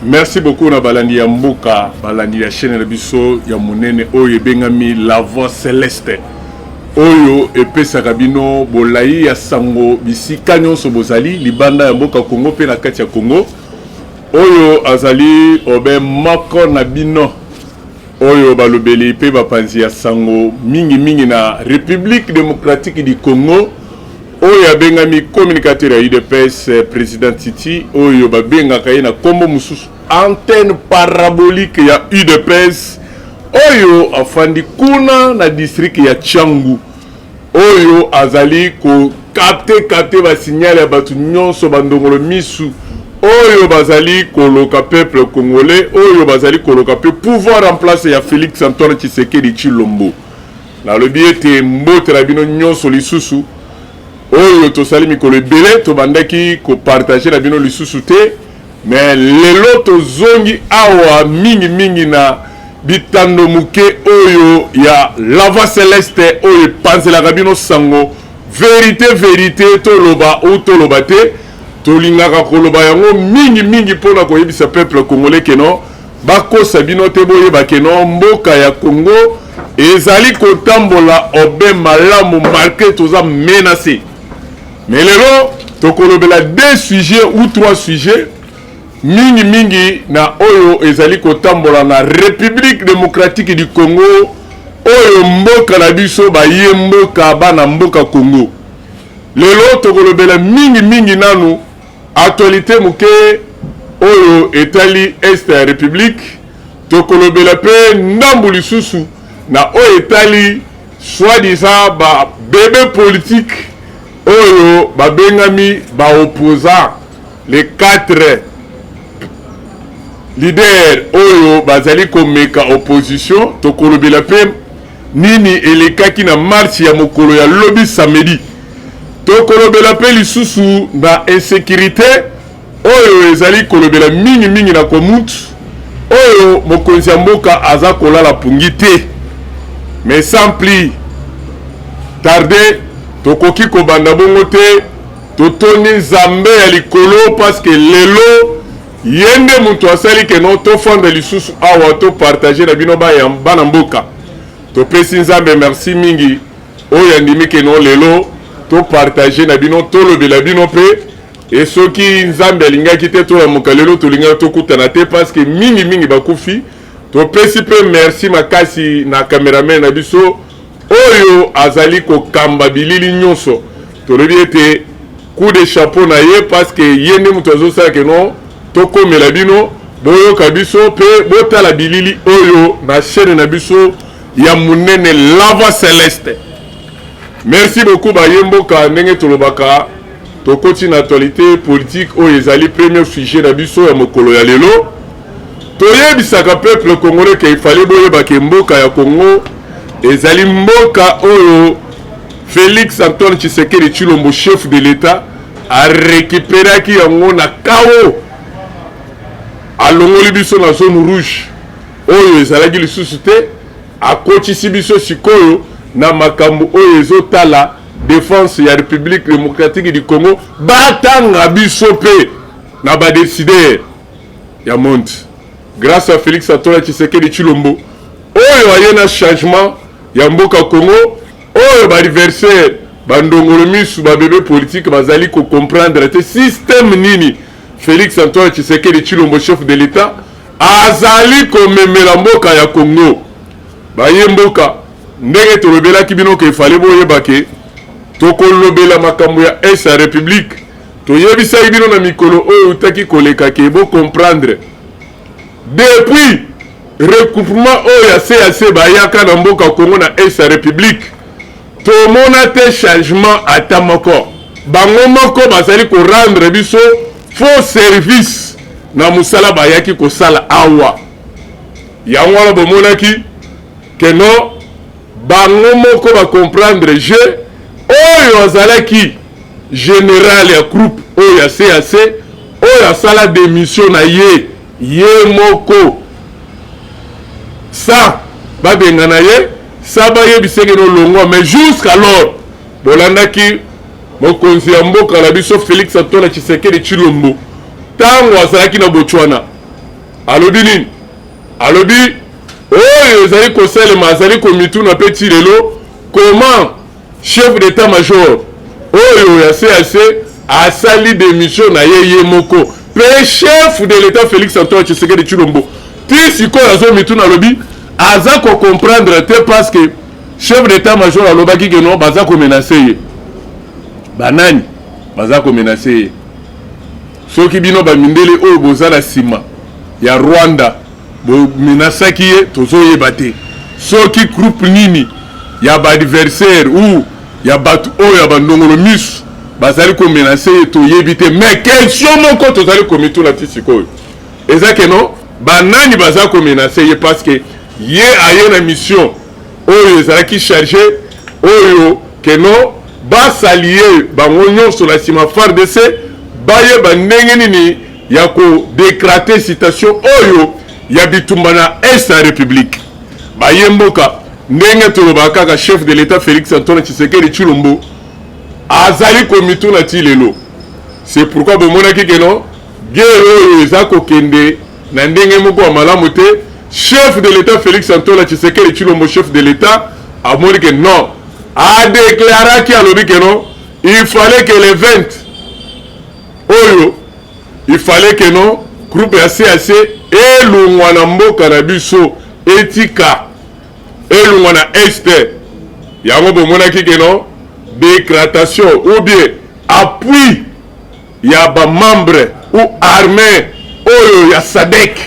Merci beaucoup na balandi ya mboka, balandi ya chaîne na biso ya monene oyo bengami La Voix Céleste. Oyo epesaka bino bolai ya sango bisika nyonso bozali libanda ya mboka Congo pe na kati ya Congo. Oyo azali obe moko na bino. Oyo balobeli pe bapanzi ya sango mingi na République démocratique du Congo. Oyo bengami communicateur ya UDPS président Titi. Oyo babengaka ye na kombo mususu antenne parabolique ya UDPS. Oyo afandi kuna na district ya Changu. Oyo azali ko capte ba signal ya batu nyonso bandongolo misu. Oyo bazali koloka peuple congolais. Oyo bazali koloka pe pouvoir en place ya Félix Antoine Tshisekedi Tshilombo. Na lobi ete mbote la bino nyonso lisusu. Oyo tosali mikolo ebele to bandaki ko partager la bino lisusu te. Mais lelo tozongi awa mingi na bitando muke oyo ya La Voix Céleste oyo panzela kabino sango vérité toloba ou toloba te tolingaka koloba yango mingi pona koyebisa peuple congolais keno bakosa bino te boyeba keno mboka ya Congo ezali kotambola obe malamu marqué toza menacé. Mais lelo tokolobela deux sujets ou trois sujets mingi na oyo ezali kotambola na République démocratique du Congo oyo mboka na biso ba ye mboka bana mboka Congo. Lelo tokolobela mingi nanu actualité muke oyo etali est ya République tokolobela pe ndambu lisusu na oyo etali soi-disant ba bébé politique oyo ba bengami ba opposant les 4 leader oyo bazali komeka opposition tokolobela pe nini elekaki na marche ya mokolo ya lobi samedi tokolobela pe lisusu na insécurité oyo ezali kolobela mingi na komutu oyo mokonzi ya mboka aza kolala pungi te. Mais sans plus tarder tokoki kobanda bongo te totoni zambe ya likolo parce que lelo yende mutu asali ke no to fonde lisusu awa to partager na bino ba ya bana mboka to pesi nzambe merci mingi oyo andimi ke no lelo to partager na bino to lobela bino pe et soki nzambe alingaki te to la mokalelo to linga to kutana te parce que mingi bakufi to pesi pe merci makasi na cameraman na biso oyo azali ko kamba bilili nyonso to lobi ete coup de chapeau na ye parce que yende mutu azosala ke no toko melabino boyo kabiso pe bota la bilili oyo na chaîne na biso ya munene La Voix Céleste. Merci beaucoup ba yemboka ndenge tolobaka tokoti na actualité politique oyo ezali premier sujet na biso ya mokolo ya lelo toyebisaka peuple congolais ke ifale boyeba ke mboka ya Congo ezali mboka oyo Félix Antoine Tshisekedi Tshilombo chef de l'État a récupéré ki yango na kao alongoli biso na zone rouge oyo ezalaki lisusu te akotisi biso sikoyo na makambo oyo ezotala défense ya République démocratique du Congo batanga biso pe na badécideur ya monde grâce à Félix Antoine Tshisekedi Tshilombo oyo aye na changement ya mboka Congo oyo badiversaire bandongolo misu babebe politique bazali ko comprendre te système nini Félix Antoine Tshisekedi Tshilombo chef de l'État azali komemela mboka ya Congo baye mboka ndenge tolobela kibino ke fale boyeba ke tokolobela makambo ya est ya République toyebisa bino na mikolo oyo utaki koleka ke bo comprendre depuis recoupement oyo ya CAC bayaka na mboka Congo na est ya République tomona te changement ata moko bango moko bazali ko rendre biso faux service na musala bayaki kosala awa yango wana bomonaki keno bango moko ba comprendre je oyo azalaki général ya groupe oyo ya CAC oyo asala démission na ye moko sa babenga na ye sa bayebiseke no longwa mais jusqu'alors bolandaki mokonzi ya mboka na biso Félix Antoine Tshisekedi Tshilombo tango azalaki na Botswana alobi nini alobi oyo ezali kosalema azali komituna mpe ti lelo comment chef d'état-major oyo ya CAC asali démission na ye moko mpe chef de l'état Félix Antoine Tshisekedi Tshilombo ti sikoyo azomituna alobi aza kocomprendre te parce que chef d'état-major alobaki ke non baza komenace ye banani baza komenace ye soki bino bamindele oyo boza na nsima ya Rwanda bomenasaki ye tozoyeba te soki groupe nini ya baadversaire ou ya bato oyo ya bandongolo miso bazali komenace ye toyebi te mais question moko tozali komituna ti sikoyo eza ke non banani baza komenace ye parce que ye aye na mission oyo ezalaki chargé oyo ke non basalie bango nyonso na nsima FARDC bayeba ndenge nini ya kodécrate citation oyo ya bitumba na est ya république baye mboka ndenge tolobaka kaka chef de l'état Félix Antoine Tshisekedi Tshilombo azali komituna ti lelo c'est pourquoi bomonaki ke non guerre oyo eza kokende na ndenge moko ya malamu te chef de l'état Félix Antoine Tshisekedi Tshilombo chef de l'état amoni ke non adéclaraki alobi ke non il fallait que les 20 oyo il fallait que non groupe ya CAC elungwa na mboka na biso etika elungwa na este yango bomonaki ke non déclaration ou bien appui ya bamembre ou armée oyo ya SADC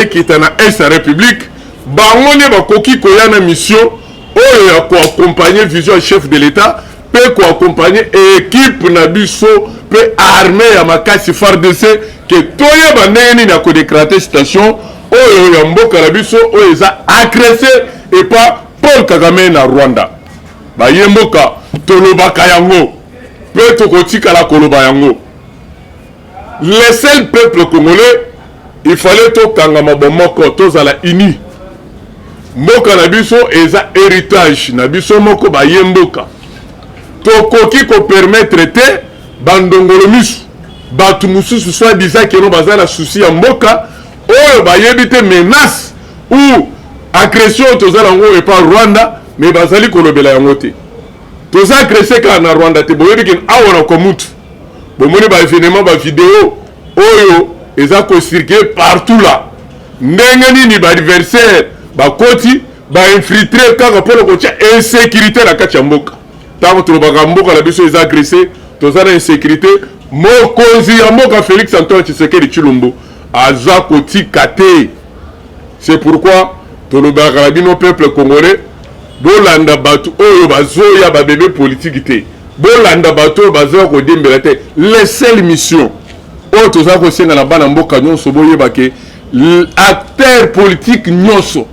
ekita na est ya république bango nde bakoki koya na mission oyo ya koaccompagner vision ya chef de l'état mpe koaccompagner équipe na biso mpe armée ya makasi FARDC ke toyeba ndenge nini ya kodécrate station oyo ya mboka na biso oyo eza agressé epa Paul Kagame na Rwanda baye mboka tolobaka yango mpe tokotikala koloba yango le seul peuple congolais il fallait tokangama bomoko tozala uni mboka na biso eza héritage na biso moko baye mboka tokoki kopermettre te bandongolo miso bato mosusu soi-disant keno baza na susi ya mboka oyo bayebi te menace ou agression tozala yango epa Rwanda mais bazali kolobela yango te toza agressé kaka na Rwanda te boyebi keni awa na komutu bomoni baévénement bavideo oyo eza kocircule partout là ndenge nini baadversaire bakoti bainfiltre kaka mpona kotia insécurité na kati ya mboka ntango tolobaka mboka na biso eza agressé toza na insécurité mokonzi ya mboka Félix Antoine Tshisekedi Tshilombo aza kotika te c'est pourquoi tolobaka na bino peuple congolais bolanda bato oyo bazoya babebe politique te bolanda bato oyo bazoya kodembela te les seules missions oyo toza kosenga na bana mboka nyonso boyeba ke acteur politique nyonso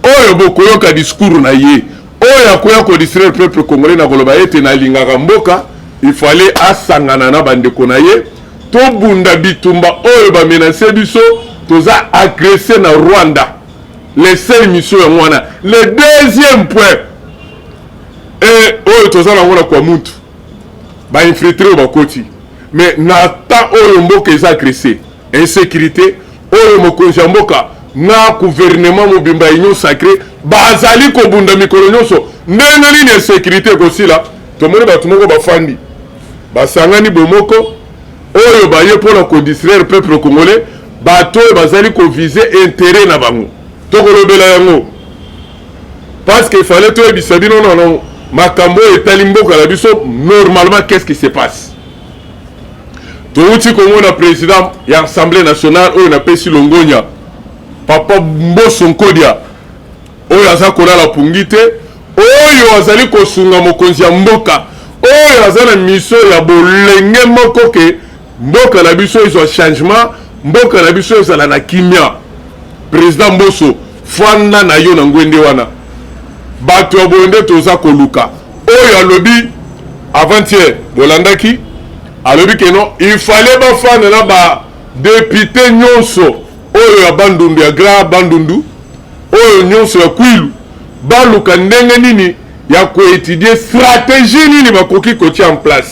oyo bokoyoka discours na ye oyo akoya kodistraire peuple congolais na koloba ete nalingaka mboka il fallait asangana na bandeko na ye tobunda bitumba oyo bamenase biso toza agressé na Rwanda les seules missions yango wana le deuxième point oyo toza nango na kwa mutu bainfiltre oyo bakoti mais na temps oyo mboka eza agressé insécurité oyo mokonzi ya mboka na gouvernement mobimba union sacré bazali kobunda mikolo nyonso ndenge nini insécurité ekosila tomoni bato moko bafandi basangani bomoko oyo baye mpona kodistraire peuple congolais bato oyo bazali kovise intérêt na bango tokolobela yango parce que fallait toyebisa bino nono makambo oyo etali mboka na biso normalement qu'est-ce qui se passe touti komona président ya assemblée nationale oyo napesi longonya papa Mboso Nkodia oyo aza kolala pungi te oyo azali kosunga mokonzi ya mboka oyo aza na mission ya bolenge moko ke mboka na biso ezwa changement mboka na biso ezala na kimia président Mboso fanda na yo na ngwende wana bato ya boyende toza koluka oyo alobi avant-hier bolandaki alobi ke non il fallait bafanda na ba député nyonso oyo ya bandundu ya grand bandundu oyo nyonso ya kwilu baluka ndenge nini ya koétudier stratégie nini bakoki kotia en place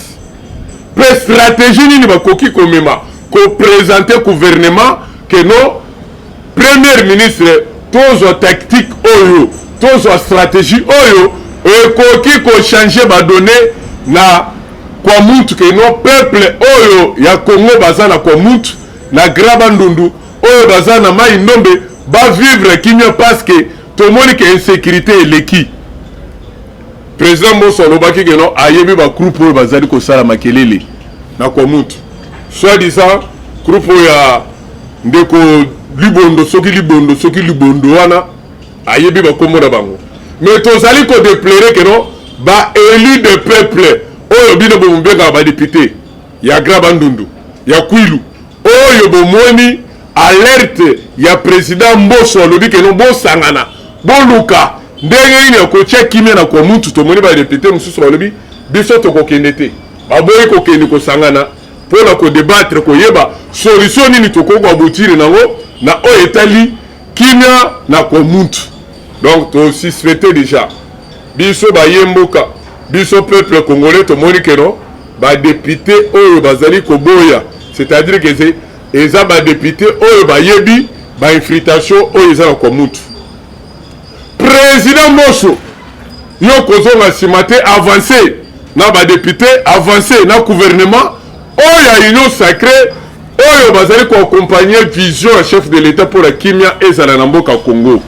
pe stratégie nini bakoki komema koprésenter gouvernement ke non premier ministre tozwa tactique oyo tozwa stratégie oyo ekoki kochange badone na kwa mutu keno peuple oyo ya Congo baza na kwa mutu na Grand Bandundu oyo baza na mai ndombe ba vivre kimia parce que tomoni ke insécurité eleki. Président Mbosso alobaki keno ayebi ba groupe oyo bazali kosala makelele na kwa mutu soi-disant groupe ya ndeko libondo soki libondo wana ayebi ba kombo na bango mais tozali ko déplorer keno ba élu de peuple oyo bino bombenga ba député ya Grand Bandundu ya Kwilu oyo bomoni alerte ya président Mbosso alobi keno bosangana boluka ndenge ini akotia kimia na kwa mutu tomoni ba député mususu balobi biso tokokende te baboyi kokende kosangana pona ko débattre ko yeba solution nini tokoko abutire nango na o etali kimia na kwa mutu. Donc to suspecter déjà biso ba yemboka biso peuple congolais tomoni keno ba député oyo bazali ko boya, c'est-à-dire que c'est eza ba député oyo ba yebi ba infiltration oyo eza na kwa mutu. Président Mbosso yo kozonga simate avancé na ba député avancé na gouvernement oyo ya union sacrée oyo bazali ko accompagner vision ya chef de l'état pour la kimia ezala na mboka Congo.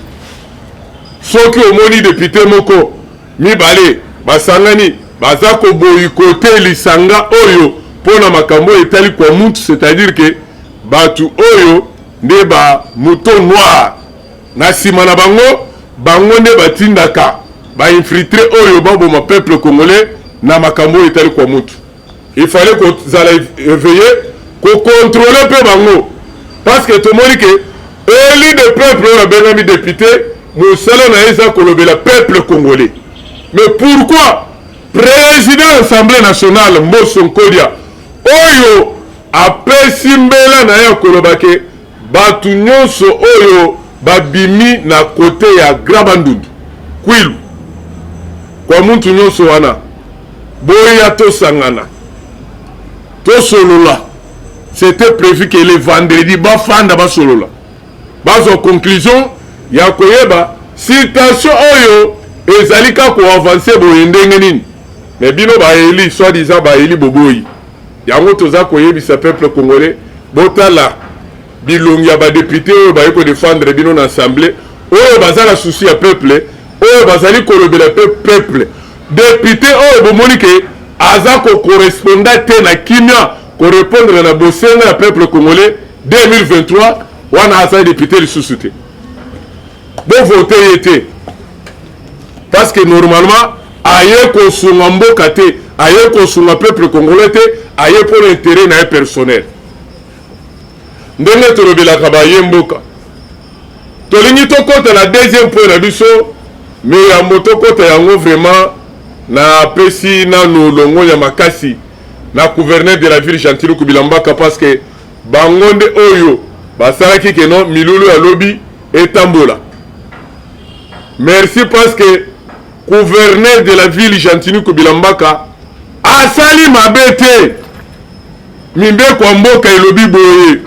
Soki omoni député moko mibale basangani baza ko boyikote lisanga oyo pona makambo etali kwa mutu, c'est-à-dire que batu oyo nde ba mouton noir na sima na bango nde batindaka ba infiltrer oyo baboma peuple congolais na makambo etali kwa mutu. Il fallait que zala éveiller ko contrôler pe bango parce que tout monde que élu de peuple na benami député musala na eza kolobela peuple congolais. Mais pourquoi président assemblée nationale Mbosso Nkodia oyo apesi mbela na ya kolobake batu nyonso oyo babimi na côté ya Grand Bandundu Kwilu kwa muntu nyonso wana boya tosangana tosolola. C'était prévu que le vendredi bafanda basolola bazo conclusion ya koyeba situation oyo ezalika ko avancer boye ndenge nini. Mais bino ba eli soi-disant ba eli boboyi yango toza koyebisa peuple congolais botala bilongi ya ba député oyo ba ko défendre bino na assemblée oyo bazala souci ya peuple oyo bazali kolobela peuple député oyo bomoni ke aza ko correspondant te na kimia ko répondre na bosenga ya peuple congolais 2023 wana aza député lisusu te bo voter yete parce que normalement aye ko sunga mboka te aye ko sunga peuple congolais te aye pour intérêt na personnel ndenge tolobelaka baye mboka tolingi tokota na deuxième point na biso mais ya motokota yango vraiment na pesi nanu longo ya makasi na gouverneur de la ville Gentil Kubilambaka parce que bangonde oyo basalaki keno milulu ya lobi etambola. Merci parce que gouverneur de la ville Gentil Kubilambaka asali mabete mimbe kwa mboka elobi boye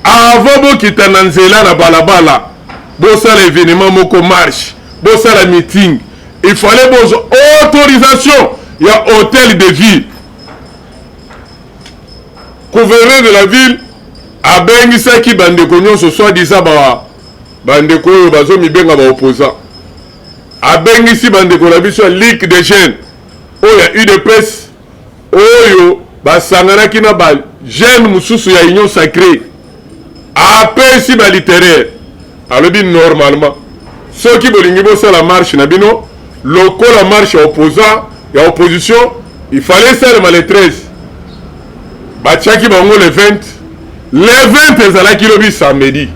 avant bokita na nzela na balabala bosala événement moko marche bosala meeting il fallait bozo autorisation ya hôtel de ville. Gouverneur de la ville abengisaki bandeko nyonso soi-disant bandeko oyo bazomibenga ba opposant abengisi bandeko na biso ya ligue des jeunes oyo ya UDPS oyo basanganaki na ba jeune mususu ya union sacrée apesi ba littéraire alobi normalement soki bolingi bosala marche na bino lokola marche ya opposant ya opposition il fallait salema le 13 batiaki bango le 20 ezalaki lobi samedi.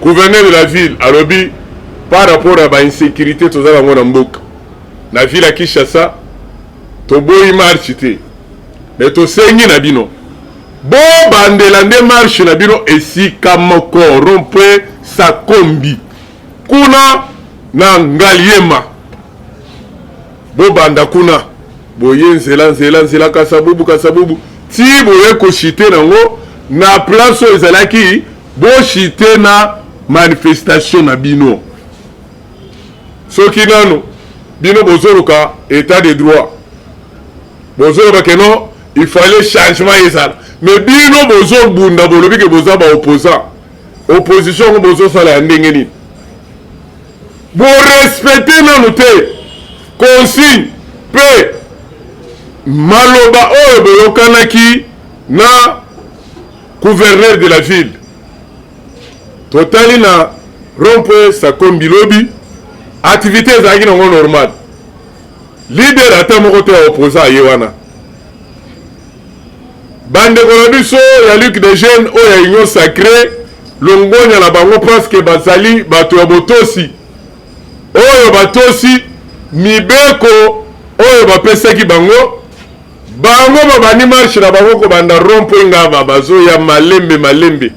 Gouverneur de la ville alobi par rapport à ba insécurité tozala bango na mboka na ville ya Kinshasa toboyi marche te mais tosengi na bino bo bandela nde marche na bino esika moko rond-point Sakombi kuna na Ngaliema bo banda kuna boye nzela kasabubu ti boye koshite nango na place ezalaki bochite na manifestation na bino soki nano bino bozoluka état de droit bozoluka que non il fallait changement ezala mais bino bozobunda bolobi ke boza ba opposant opposition bozosala ya ndenge nini borespecte nano te consigne mpe maloba oyo boyokanaki na gouverneur de la ville totali na rond-point Sakombi Lobi activité ezalaki nango normal leader ata moko te ya opposant aye wana bandeko na biso ya luc de jeune oyo ya union sacré longonya na bango parceke bazali bato ya botosi oyo batosi mibeko oyo bapesaki bango babani marche na bango kobanda rond-point ngaba bazoya malembe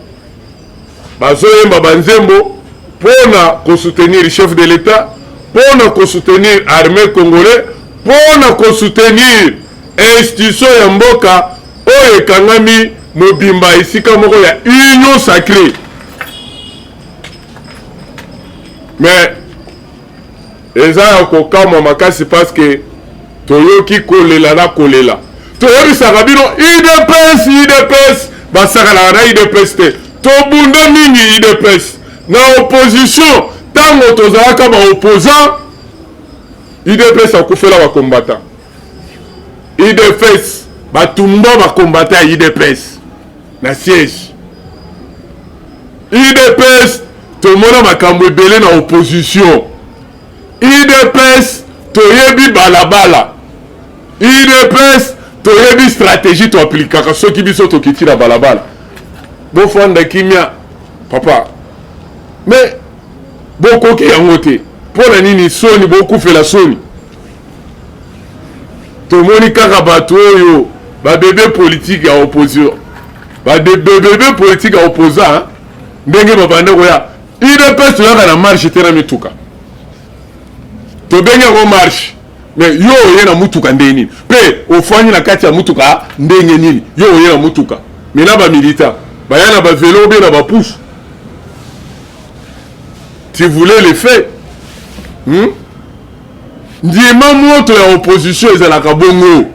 bazoyemba banzembo pona kosoutenir chef de l'état pona kosoutenir armée congolais pona kosoutenir institution ya mboka oyo ekangami mobimba esika moko ya union sacrée mais eza ya kokamwa makasi parce que toyoki kolela na kolela toyebisaka bino idps basakalaka na idps te tobunda mingi idps na opposition ntango tozalaka baopposant idps akufela bakombata idps batumba bakombata ya idps na siège idps tomona makambo ebele na opposition idps toyebi balabala idps toyebi stratégie toaplikaka soki biso tokiti na balabala bofanda kimia papa mais bokoki yango te mpona nini soni bokufela soni tomoni kaka bato oyo babebe politique ya opposition babebe politique ya opposant ndenge babande koya idps toyaka na marche te na mituka tobengi yango marche mais yo oye na mutuka ndenge nini mpe ofwanyi na kati ya mutuka ndenge nini yo oye na mutuka me na bamilita baya na bavelo obe na bapusu tu voulais le fait ndima moto ya opposition ezalaka bongo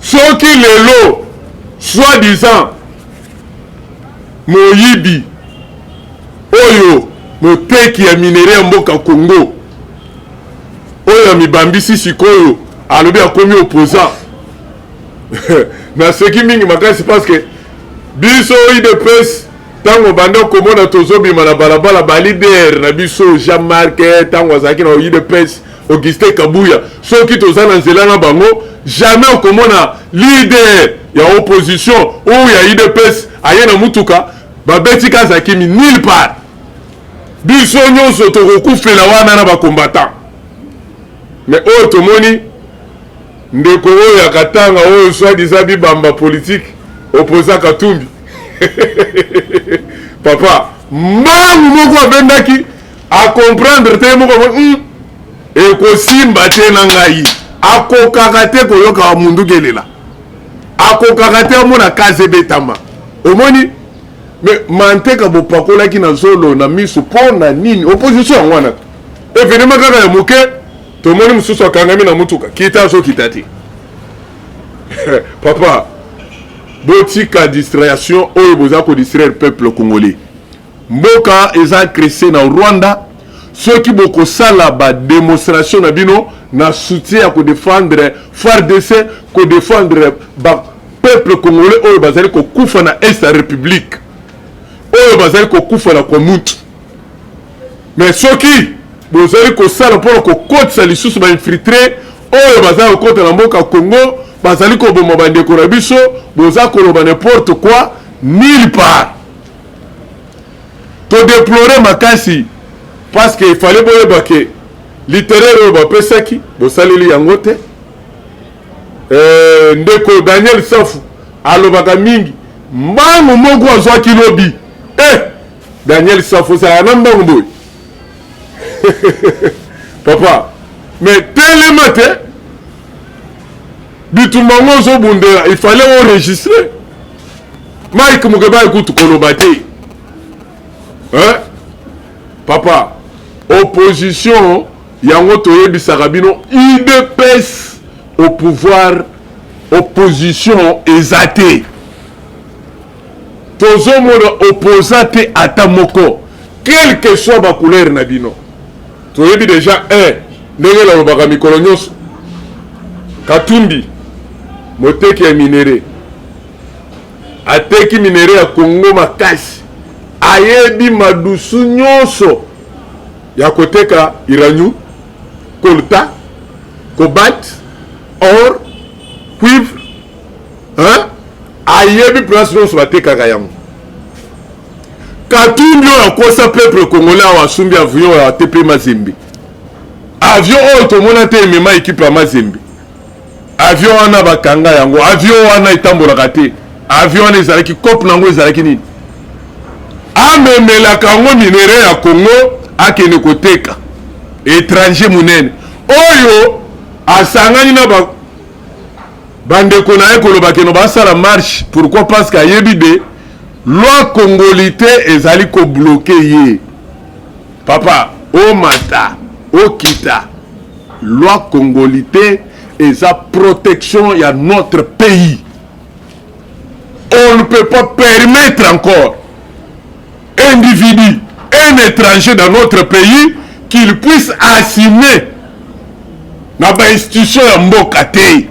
soki lelo soi-disant moyibi oyo moteki ya minere ya mboka Congo oyo mibambisi sikoyo alobi akomi opposant na seki mingi makasi parce que biso idps tango banda komona tozobima na balabala balider na biso Jean-Marc tango azalaki na idps Augustin Kabuya soki toza na nzela na bango jamais okomona leader ya opposition oyo ya idps aye na mutuka babeti kazaki mi nulle part biso nyonso tokokufela wana na bakombatant mais oyo tomoni ndeko oyo ya katanga oyo soi-disant bibamba politique opposant Katumbi papa mbangu moko abendaki akomprendre te moko ekosimba te na ngai akokaka te koyoka mundu gelela akokaka te amona kaze betama omoni mais manteka bopakolaki na zolo na miso mpona nini opposition yango wana evenema kaka ya moke tomoni mosusu akangami na mutuka kita azokita te papa botika distraction oyo boza kodistraire peuple congolais mboka eza krese na Rwanda soki bokosala bademonstration na bino na soutien ya kodefendre FARDC kodefendre peuple congolais oyo bazali kokufa na est ya république oyo bazali kokufa na kwa mutu mais soki bozali kosala mpona kokotisa lisusu bainfiltre oyo bazali kokota na mboka Congo bazali koboma bandeko na biso boza koloba n'importe quoi nulle part to déplorer makasi parce que il fallait boyeba ke littéraire oyo bapesaki bosaleli yango te ndeko Daniel Safu alobaka mingi mbangu moko azwaki lobi Daniel Safu sa na mbangu boy papa mais telema te bitumba ngo zobundela il fallait enregistrer Mike Mugeba écoute Kolobate. Hein? Papa, opposition, yango toyebi sarabino, IDPS au pouvoir, opposition exaté. Tozo mono opposate atamoko, quelle que soit ma couleur nabino. Toyebi déjà ndenge la lobaka mikolo nyonso. Katumbi moteki ya minere. Ateki minere ya Congo makasi. Ayebi madusu nyonso ya koteka iranyu, colta, cobalt, or, cuivre, hein? Ayebi place nyonso batekaka yango. Katumbi oyo akosa peuple congolais awa asumbi avion ya TP Mazembe. Avion oyo tomona te emema ekipe ya Mazembe. Avion wana bakanga yango, avion wana etambolaka te. Avion wana ezalaki kope nango ezalaki nini? Amemelaka yango minere ya Congo akende koteka étranger munene oyo asangani na bandeko na ye koloba keno basala marche. Pourquoi? Parce que ayebi de loi congolité ezali ko bloquer ye. Papa o mata o kita loi congolité eza protection ya notre pays. On ne peut pas permettre encore individu, un étranger dans notre pays, qu'il puisse assumer dans l'institution de Mbokate.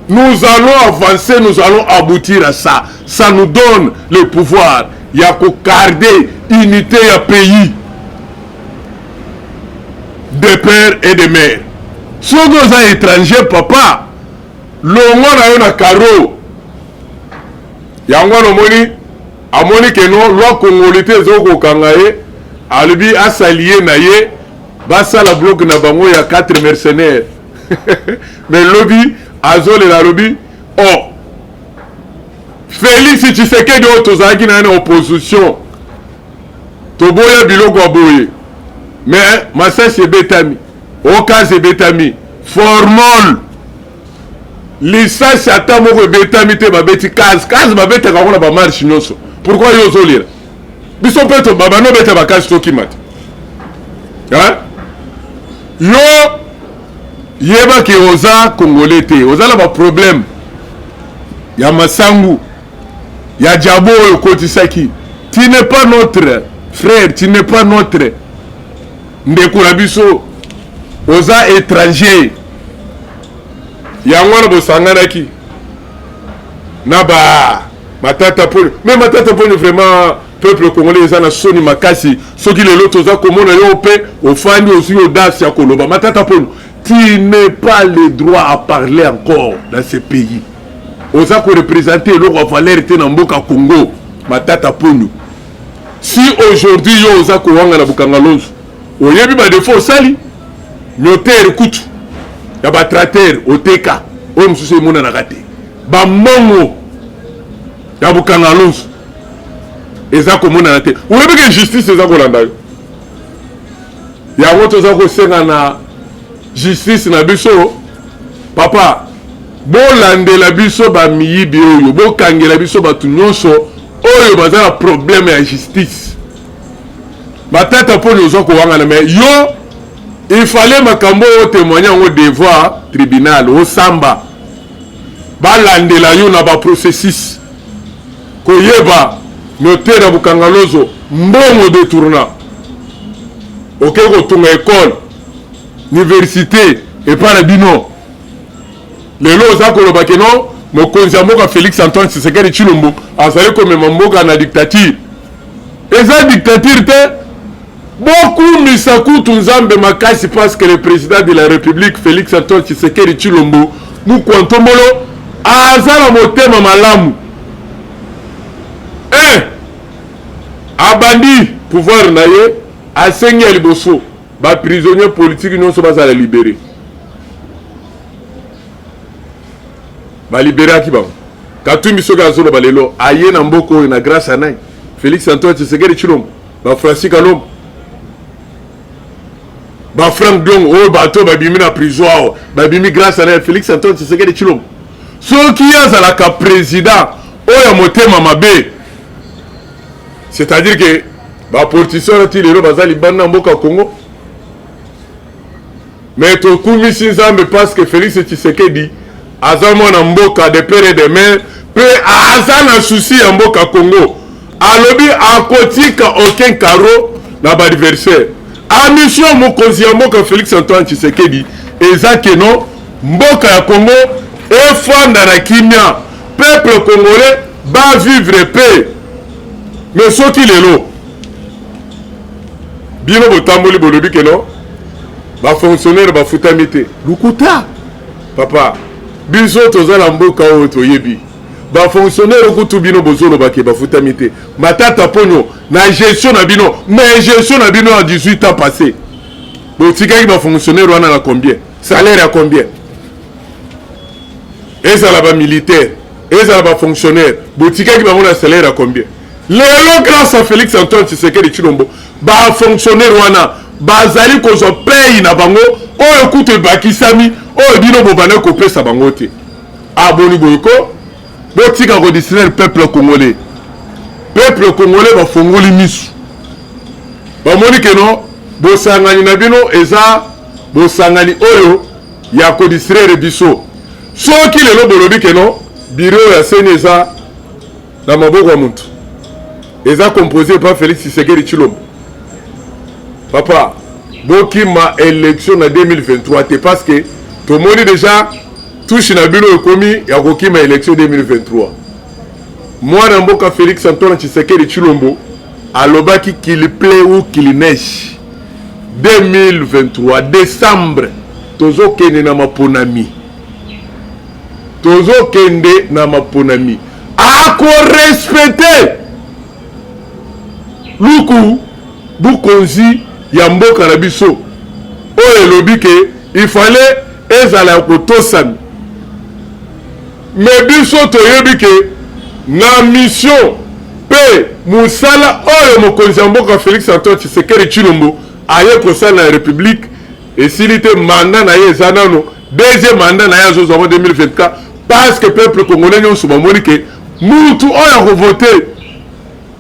Nous allons avancer, nous allons aboutir à ça. Ça nous donne le pouvoir. Il y a qu'à garder unité à pays de père et de mère. Si nous sommes étrangers, papa, l'on a un carreau. Il y a un moni. Amoni que non, loi congolité zoko kangaye, alibi asalié naye, basa la bloc na bango ya 4 mercenaires. Mais lobby, azole la lobby, oh, Félix Tshisekedi de Otozaki na une opposition. Toboya biloko aboye. Mais Massa c'est Betami, Oka c'est Betami, Formol. Licence ata moko Betami te babeti kaz babeta kakona ba marche nyoso. Pourquoi yo zolira? Biso peto baba no beta bakasi to kimata. Hein? Yo yeba ki oza congolais te. Oza la ba problème. Ya masangu. Ya jabo yo kotisaki. Tu n'es pas notre frère, tu n'es pas notre ndeko na biso. Oza étranger. Ya ngwana bosangana ki. Naba matata poni, mais matata poni vraiment peuple congolais les ana soni makasi soki lelo toza komona yo pe ofandi aussi audace ya koloba matata poni. Tu n'as pas le droit à parler encore dans ce pays. Oza ko représenter le roi Valère te na mboka Congo matata poni. Si aujourd'hui yo oza ko wanga na bukanga lonzo oyebi ba défaut sali notaire kutu ya ba traiter oteka o msusu emona na kate ba mongo ya bukanga lonzo eza komona na te oyebi ke justice eza kolanda yo yango toza kosenga na justice na biso papa bolandela biso bamiyibi oyo bokangela biso bato nyonso oyo baza na problème ya justice batata poni oza kowangana me yo il fallait makambo o témoigner yango devant tribunal osamba balandela yo na baprocessus koyeba notaire ya bukanga lozo mbongo détourna oke kotunga école université epa na bino lelo oza koloba ke non mokonzi ya mboka Félix Antoine Tshisekedi Tshilombo azali komema mboka na dictature eza dictature te bokumisa kutu nzambe makasi parce que le président de la République Félix Antoine Tshisekedi Tshilombo mukwantombolo aza na motema malamu abandi pouvoir na ye asengi ya liboso baprisonnier politique nyonso bazala libéré balibéraki bango katumbi soki azoloba lelo aye na mboka oyo na grâce anaye Félix Antoine Tshisekedi Tshilombo bafrancis kalombo bafranc diong oyo bato babimi na prison awa babimi grâce anaye Félix Antoine Tshisekedi Tshilombo soki azalaka président oyo motema mabe. C'est-à-dire que ba politiciens ti lelo bazali bana mboka Congo. Mais to kumisi nzambe parce que Félix Tshisekedi azamo na mboka de père et de mère pe azana souci ya mboka Congo. Alobi akotika aucun carreau na ba adversaire. A mission mokonzi ya mboka Félix Antoine Tshisekedi ezake non mboka ya Congo efanda na kimia. Peuple congolais va vivre paix. Mais ce qui est là, bien au tamboli bolobi que non, va fonctionnaire va foutamité. Lukuta, papa, biso tozala mboka oto yebi. Va fonctionnaire okutu bino bozolo bake va foutamité. Matata ponyo na gestion na bino, mais gestion na bino à 18 ans passé. Donc si quelqu'un va fonctionnaire on a combien? Salaire à combien? Et ça là-bas militaire, et ça là-bas fonctionnaire. Botika qui va avoir un salaire à combien? Lelo grâce à Félix Antoine Tshisekedi Tshilombo ba fonctionnaire wana bazali ko zo paye na bango oyo kutu bakisami oyo bino bobana ko pesa bango te aboni boyko botika ko distraire peuple congolais ba fongoli misu ba moni ke no bosangani na bino eza bosangani oyo ya ko distraire biso soki lelo bolobi ke no bureau ya seneza na maboko ya muntu eza composé par Félix Tshisekedi Tshilombo. Papa, boki ma élection en 2023 te parce que tout le monde déjà touche na bino ekomi ya koki ma élection 2023. Moi na mboka Félix Antoine Tshisekedi Tshilombo alobaki qu'il plaît ou qu'il neige 2023 décembre tozo kende na maponami. Tozo kende na maponami. A ko respecter luku bukonzi ya mboka na biso oyo elobi ke il fallait ezala kotosami mais biso toyebi ke na mission pe musala oyo mokonzi ya mboka Félix Antoine Tshisekedi Tshilombo aye kosala na république esili te mandat na ye eza nano deuxième mandat na ye azozwa en 2024 parce que peuple congolais nyonso bamoni ke mutu oyo akovote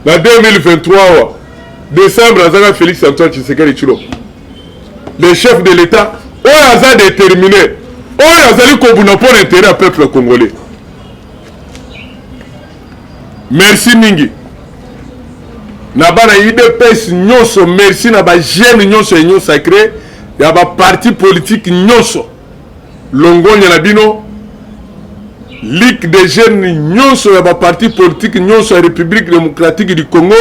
na 2023 décembre azaka Félix Antoine Tshisekedi Tshilombo le chef de l'état oyo aza déterminé oyo azali kobuna pour l'intérêt ya peuple congolais. Merci mingi na bana UDPS nyonso, merci na ba jeune nyonso enyo sacré ya ba parti politique nyonso longonya na bino Ligue des jeunes nyonso ya ba parti politique nyonso ya République démocratique du Congo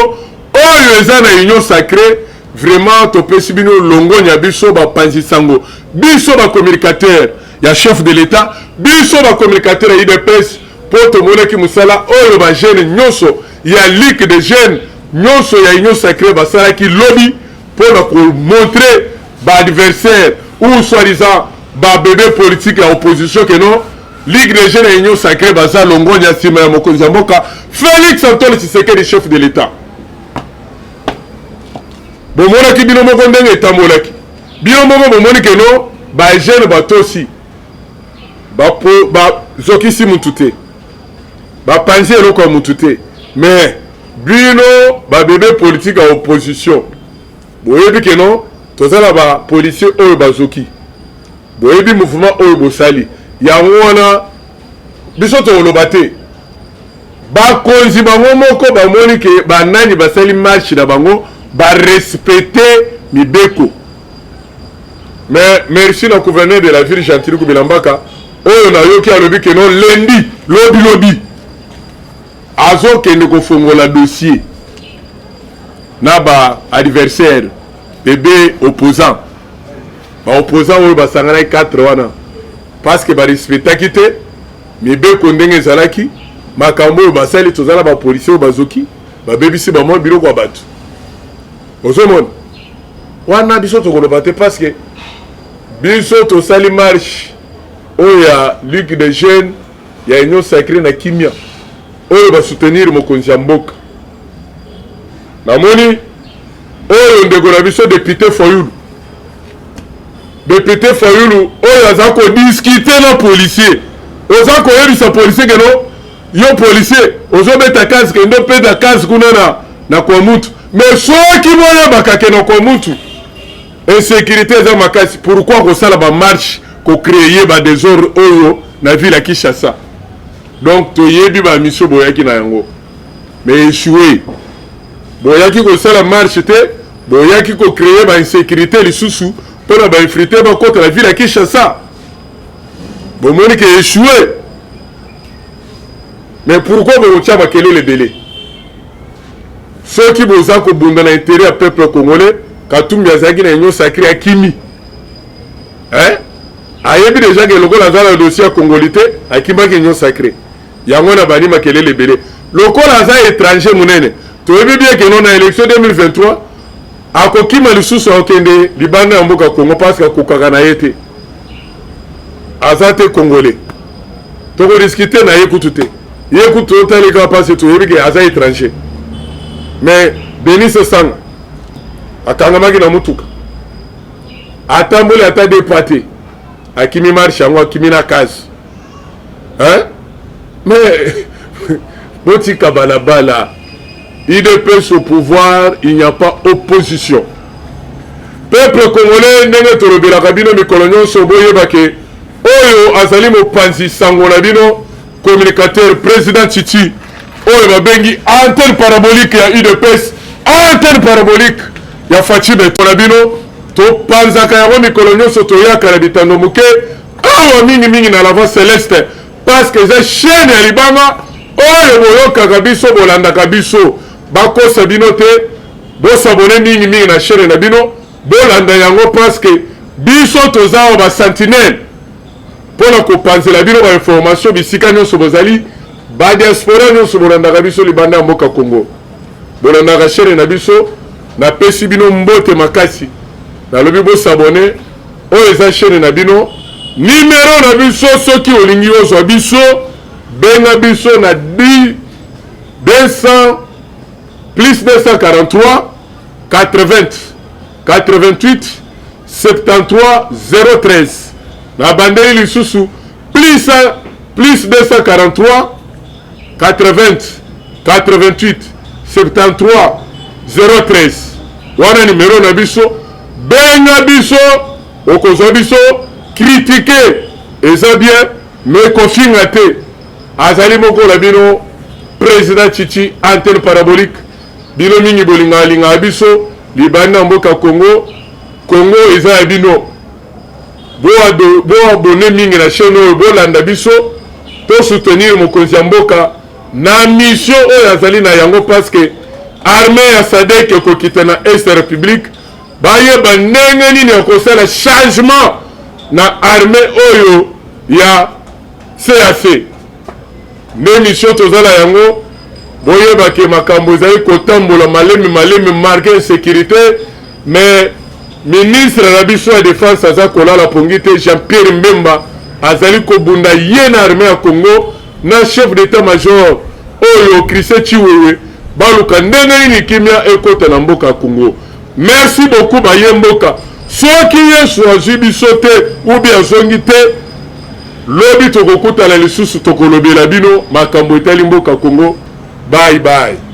oyo eza na union sacrée. Vraiment topesi bino longonya biso ba panzi sango biso ba communicateur ya chef de l'état biso ba communicateur ya UDPS pour te montrer ki musala oyo ba jeune nyonso ya Ligue des jeunes nyonso ya union sacrée basala ki lobby pour montrer ba adversaire ou soi-disant ba bébé politique ya opposition que non Ligue des jeunes ya union sacrée basa longonya sima ya mokonzi ya mboka Félix Antoine Tshisekedi chef de l'état. Bomonaki bino moko ndenge etambolaki bino moko bomoni ke no ba jeune batosi zokisi mutu te bapanzi eloko ya mutu te mais bino babebe politique ya opposition boyebi ke no tozala bapolisier oyo bazoki boyebi mouvement oyo bosali yango wana biso tokoloba te bakonzi bango moko bamoni ke banani basali marche na bango ba respecter mibeko. Mais merci le gouverneur de la ville Gentil Kubilambaka oyo na yoki alobi ke non lundi lobby azo kende ko fongola dossier na ba adversaire bébé opposant ba opposant oyo basangana 4 wana parce que ba respectaki te mibeko ndenge zalaki makambo oyo basali tozala ba policier bazoki ba bebisi ba mo biloko abatu ozomona wana biso tokoloba te parce que biso tosali marche oyo ya Ligue des jeunes ya union sacrée na kimia oyo basoutenir mokonzi ya mboka namoni oyo ndeko na biso député Fayulu oyo aza kodiskite na policier oza koyebisa policier keno yo policier ozobeta kazi kendo peta kazi kuna na kwa mutu mais soki boyebaka ke na kwa mutu insécurité eza makasi pourquoi kosala bamarche kocréer badésordre oyo na ville ya Kinshasa. Donc toyebi bamisio boyaki na yango mais échoué, boyaki kosala marche te, boyaki kocréer bainsécurité lisusu mpona bainfiltre bakota na ville ya Kinshasa, bomoni ke échoué. Mais pourquoi bokotia bakelele ebele soki boza kobunda na intérêt ya peuple congolais? Katumbi azalaki na union sacrée akimi ayebi déjà ke lokola aza na dossier ya congolité akimaki union sacrée yango na bani makelele ebele lokola aza étranger monene toyebi bien ke no na élection 2023 akokima lisusu akokende libanda ya mboka Congo parce que akokaka na ye te aza te congolais tokodiskute na ye kutu te ye kutu otalika parce toyebi ke aza étranger. Mais Denis Sanga akangamaki na mutuka atamboli ata depate akimi marche yango akimi na kazi mais botika balabala IDPS au pouvoir, il n'y a pas opposition. Peuple congolais ndenge tolobelaka bino mikolo nyonso boyebake oyo azali mopanzi sango na bino communicateur président Titi oyo babengi antenne parabolique ya UDPS, antenne parabolique ya Fachibe Tonabino, to panzaka yango mikolo nyonso toyaka na bitando muke awa mingi na la voix céleste parce que za chaîne ya libanga oyo boyokaka biso bolandaka biso bakosa bino te bosabone mingi na chaîne na bino bolanda yango parce que biso toza ba sentinelle pona kopanzela bino ba information bisika nyonso bozali ba diaspora nyonso bolandaka biso libanda mboka Congo bolandaka chaîne na biso na pesi bino mbote makasi na lobi bosabone oyo eza chaîne na bino numéro na biso soki olingi ozwa biso benga biso na 200 plus 243 80 88 73 013 na bandeli lisusu plus 243 80 88 73 013 wana numéro na biso benga biso okozwa biso critiquer eza bien mais kofinga te azali moko la bino président Titi antenne parabolique bino mingi bolinga biso libanda mboka Congo eza ya bino bo abonné mingi na chaîne oyo bolanda biso to soutenir mokonzi ya mboka na mission oyo azali na yango parce que armée ya SADC ekokita na Est République bayeba ndenge nini ya kosala changement na armée oyo ya CAC nde mission tozala yango boyebake makambo ezali kotambola malemi marqué insécurité mais ministre na biso ya défense aza kolala pongi te Jean-Pierre Mbemba azali kobunda ye na armée ya Congo na chef d'état-major oyo Christophe Chiwewe baluka ndenge nini kimia ekota na mboka Congo. Merci beaucoup baye mboka soki Yesu azwi biso te ou bien azongi te lobi tokokutana lisusu tokolobela bino makambo etali mboka Congo. Bye bye.